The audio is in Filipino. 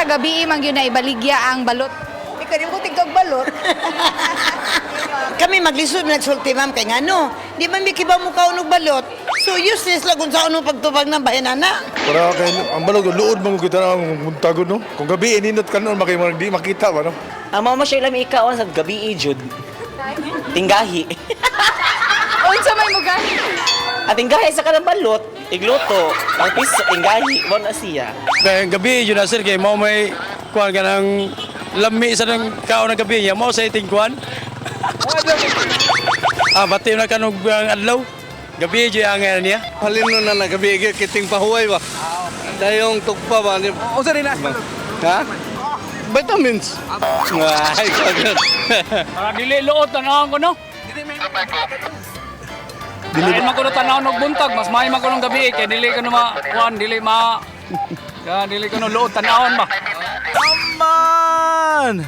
sa gabi man yun na ibaligya ang balot. Ikaw di mo tingkag balot. Kami maglisod nagsulti ma'am kay ngano. Di man mi kiba mo kaunog balot. So useless lang kung saan pagtubag ng bahinana. Para kay ang balog luod mo kita ang muntagod no. Kung gabi ininot kanon di makita ba no. Ang mama siya ilang ikaw sa gabi jud. Tinggahi. Unsa may mugahi? At tinggahi sa kanang balot, igluto, ang piso tinggahi mo na siya. Kaya gabi yun na sir, kaya mo may kuhan ka ng lami sa ng kao ng gabi niya, mo sa iting kuhan. Bati na kanog ang adlaw. Gabi yun ang ano niya. Halin mo na gabi, kiting pahuway ba? Dayong tugpa ba? O sa rin na. Ha? Vitamins. Ay, kagad. Para dili luot tanaw ko no. Dili man ko tanaw og buntag, mas may man ko ng gabi kay dili ko na kuan dili ma. Dili ko no luot tanawon ba. Aman!